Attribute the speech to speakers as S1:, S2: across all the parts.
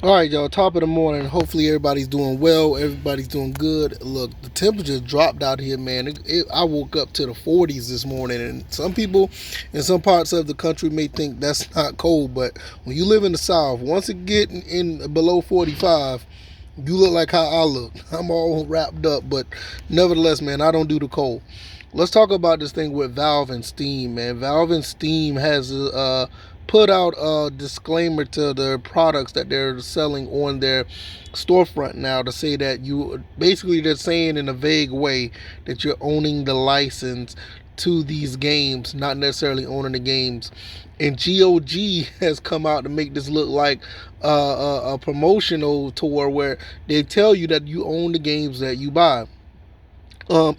S1: All right, y'all. Top of the morning. Hopefully, everybody's doing well. Everybody's doing good. Look, the temperature dropped out here, man. I woke up to the 40s this morning, and some people in some parts of the country may think that's not cold, but when you live in the South, once it get in below 45, you look like how I look. I'm all wrapped up, but nevertheless, man, I don't do the cold. Let's talk about this thing with Valve and Steam, man. Valve and Steam has put out a disclaimer to their products that they're selling on their storefront now to say that you basically they're saying in a vague way that you're owning the license to these games, not necessarily owning the games. And GOG has come out to make this look like a promotional tour where they tell you that you own the games that you buy.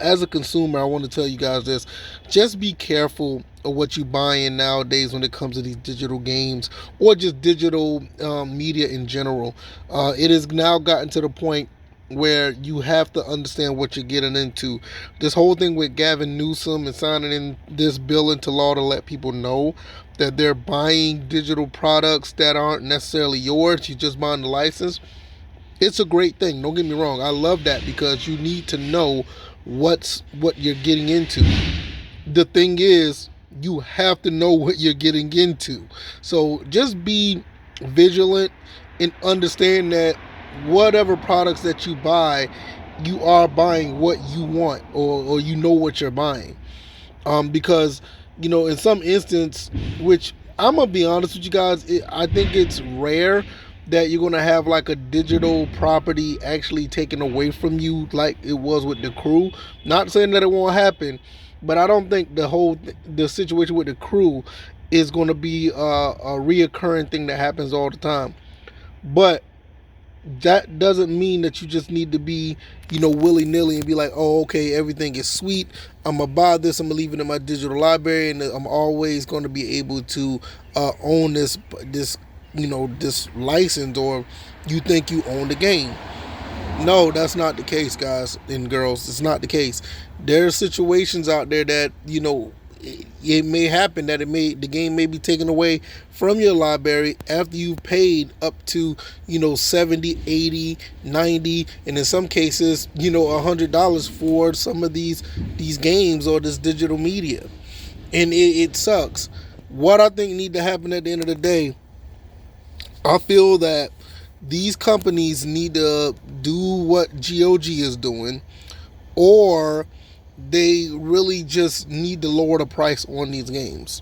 S1: As a consumer, I want to tell you guys this: just be careful of what you're buying nowadays when it comes to these digital games or just digital media in general. It has now gotten to the point where you have to understand what you're getting into. This whole thing with Gavin Newsom and signing in this bill into law to let people know that they're buying digital products that aren't necessarily yours, you're just buying the license. It's a great thing. Don't get me wrong. I love that because you need to know what you're getting into. The thing is, you have to know what you're getting into. So just be vigilant and understand that whatever products that you buy, you are buying what you want, or you know what you're buying. Because in some instance, which I'm gonna be honest with you guys, I think it's rare that you're gonna have like a digital property actually taken away from you, like it was with the Crew. Not saying that it won't happen, but I don't think the situation with the Crew is gonna be a reoccurring thing that happens all the time. But that doesn't mean that you just need to be, willy nilly and be like, oh, okay, everything is sweet. I'm gonna buy this. I'm gonna leave it in my digital library, and I'm always going to be able to own this license, or you think you own the game. No, that's not the case, guys and girls. It's not the case. There are situations out there that it may happen that the game may be taken away from your library after you've paid up to 70, 80, 90, and in some cases $100 for some of these games or this digital media, and it sucks. What I think need to happen at the end of the day, I feel that these companies need to do what GOG is doing, or they really just need to lower the price on these games.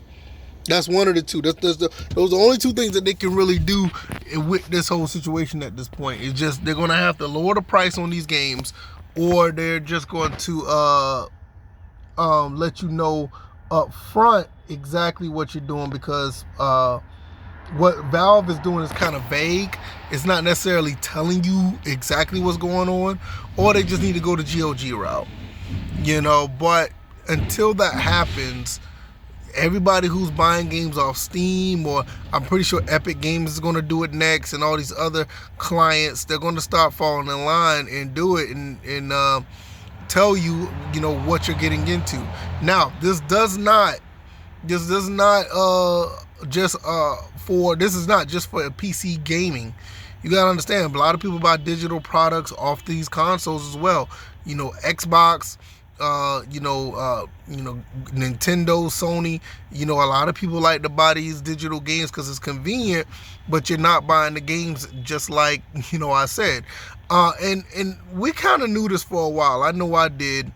S1: That's one of the two. Those are the only two things that they can really do with this whole situation at this point. It's just they're going to have to lower the price on these games, or they're just going to let you know up front exactly what you're doing, because what Valve is doing is kind of vague. It's not necessarily telling you exactly what's going on, or they just need to go the GOG route. But until that happens, everybody who's buying games off Steam, or I'm pretty sure Epic Games is going to do it next, and all these other clients, they're going to start falling in line and do it, and tell you what you're getting into. Now, this does not this is not just for PC gaming. You gotta understand, a lot of people buy digital products off these consoles as well. Xbox, Nintendo, Sony. A lot of people like to buy these digital games because it's convenient, but you're not buying the games, just like I said. And we kind of knew this for a while. I know I did.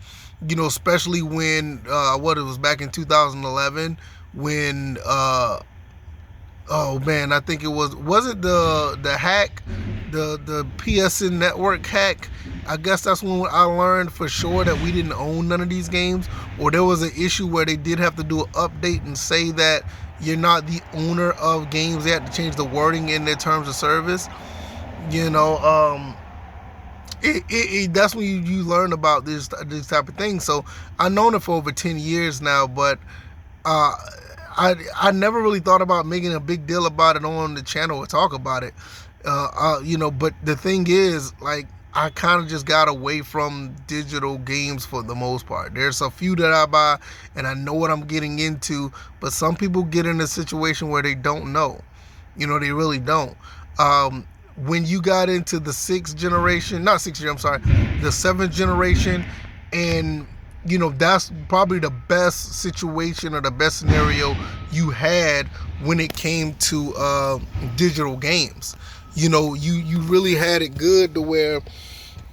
S1: Especially when what it was back in 2011 when oh man, I think it was it the hack, the PSN network hack. I guess that's when I learned for sure that we didn't own none of these games, or there was an issue where they did have to do an update and say that you're not the owner of games. They had to change the wording in their terms of service. That's when you learn about this type of thing. So I've known it for over 10 years now, but I never really thought about making a big deal about it on the channel or talk about it. But the thing is, like, I kind of just got away from digital games for the most part. There's a few that I buy and I know what I'm getting into, but some people get in a situation where they don't know. They really don't. when you got into the the seventh generation, and that's probably the best situation or the best scenario you had when it came to digital games. You really had it good to where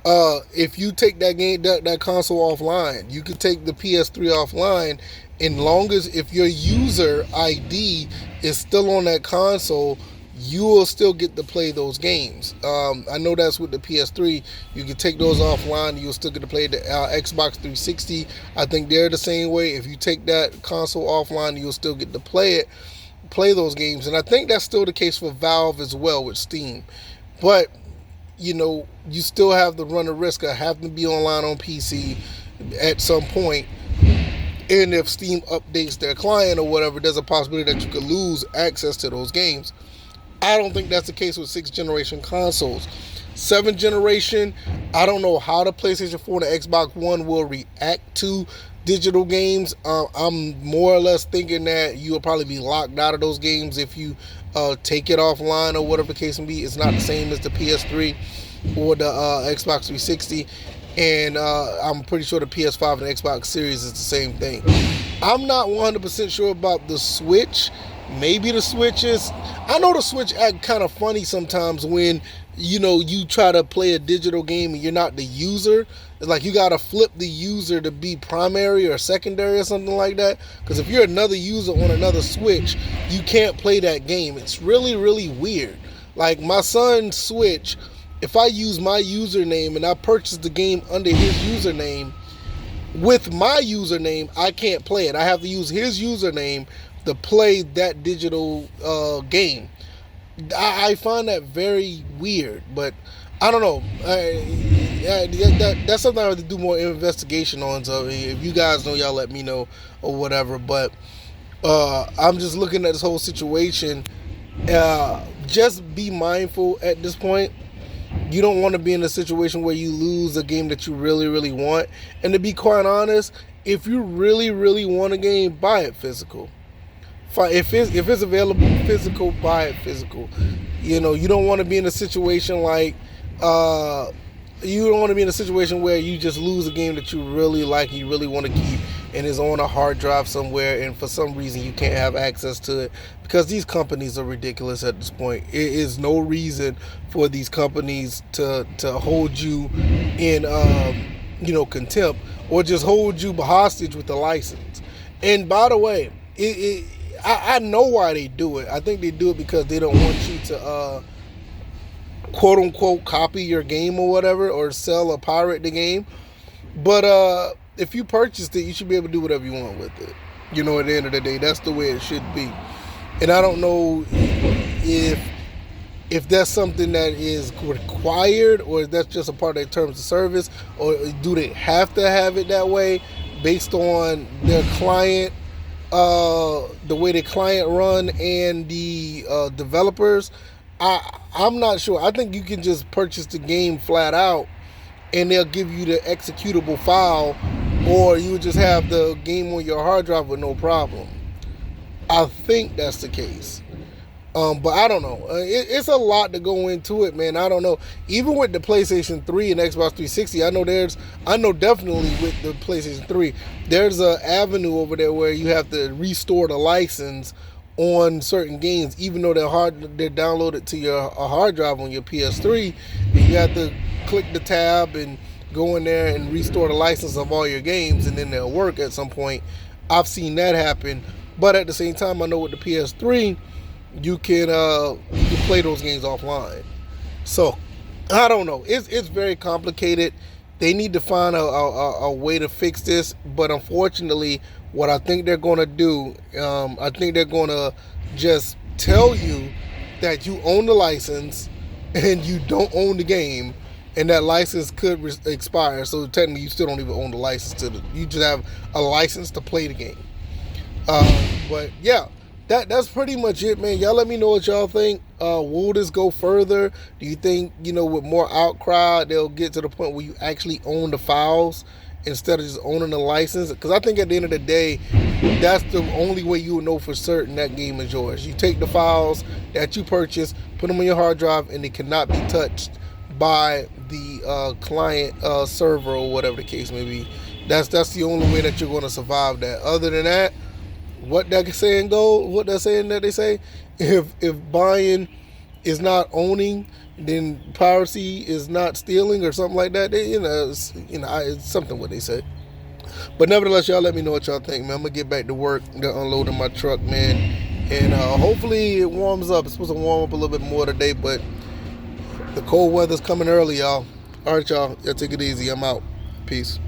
S1: if you take that console offline, you could take the PS3 offline, and long as if your user ID is still on that console, you will still get to play those games. I know that's with the PS3. You can take those offline. You'll still get to play the Xbox 360. I think they're the same way. If you take that console offline, you'll still get to play those games. And I think that's still the case for Valve as well with Steam. But you still have the run the risk of having to be online on PC at some point. And if Steam updates their client or whatever, there's a possibility that you could lose access to those games. I don't think that's the case with 6th generation consoles. 7th generation, I don't know how the PlayStation 4 and the Xbox One will react to digital games. I'm more or less thinking that you will probably be locked out of those games if you take it offline or whatever the case may be. It's not the same as the PS3 or the Xbox 360. And I'm pretty sure the PS5 and the Xbox Series is the same thing. I'm not 100% sure about the Switch. Maybe the Switch is... I know the Switch act kind of funny sometimes when, you try to play a digital game and you're not the user. It's like you got to flip the user to be primary or secondary or something like that. Because if you're another user on another Switch, you can't play that game. It's really, really weird. Like my son's Switch, if I use my username and I purchase the game under his username, with my username, I can't play it. I have to use his username to play that digital game. I find that very weird, but I don't know. That's something I have to do more investigation on. So if you guys know, y'all let me know or whatever. But I'm just looking at this whole situation. Just be mindful at this point. You don't want to be in a situation where you lose a game that you really, really want. And to be quite honest, if you really, really want a game, buy it physical. If it's available physical, buy it physical. You don't want to be in a situation like you don't want to be in a situation where you just lose a game that you really like, you really want to keep, and is on a hard drive somewhere, and for some reason you can't have access to it, because these companies are ridiculous at this point. It is no reason for these companies to hold you in contempt, or just hold you hostage with the license. And by the way, I know why they do it. I think they do it because they don't want you to quote unquote copy your game or whatever, or sell or pirate the game. But if you purchased it, you should be able to do whatever you want with it. At the end of the day, that's the way it should be. And I don't know if that's something that is required, or if that's just a part of their terms of service, or do they have to have it that way based on their client, the way the client run, and the developers. I'm not sure. I think you can just purchase the game flat out, and they'll give you the executable file, or you would just have the game on your hard drive with no problem. I think that's the case. But I don't know. It's a lot to go into it, man. I don't know. Even with the PlayStation 3 and Xbox 360, I know definitely with the PlayStation 3, there's an avenue over there where you have to restore the license on certain games, even though they're downloaded to your hard drive on your PS3, and you have to click the tab and go in there and restore the license of all your games, and then they'll work at some point. I've seen that happen, but at the same time, I know with the PS3, you can play those games offline. So I don't know. It's very complicated. They need to find a way to fix this, but unfortunately, what I think they're going to do, I think they're going to just tell you that you own the license and you don't own the game, and that license could expire. So technically, you still don't even own the license you just have a license to play the game. But yeah, that's pretty much it, man. Y'all let me know what y'all think. Will this go further? Do you think, with more outcry, they'll get to the point where you actually own the files instead of just owning a license. Because I think at the end of the day, that's the only way you will know for certain that game is yours. You take the files that you purchase, put them on your hard drive, and they cannot be touched by the client server or whatever the case may be. That's the only way that you're going to survive that. Other than that, what that saying that they say, if buying is not owning, then piracy is not stealing or something like that. It's something what they say. But nevertheless, y'all let me know what y'all think, man. I'm gonna get back to work, unloading my truck, man, and hopefully it warms up. It's supposed to warm up a little bit more today, but the cold weather's coming early, y'all. All right, y'all take it easy. I'm out. Peace.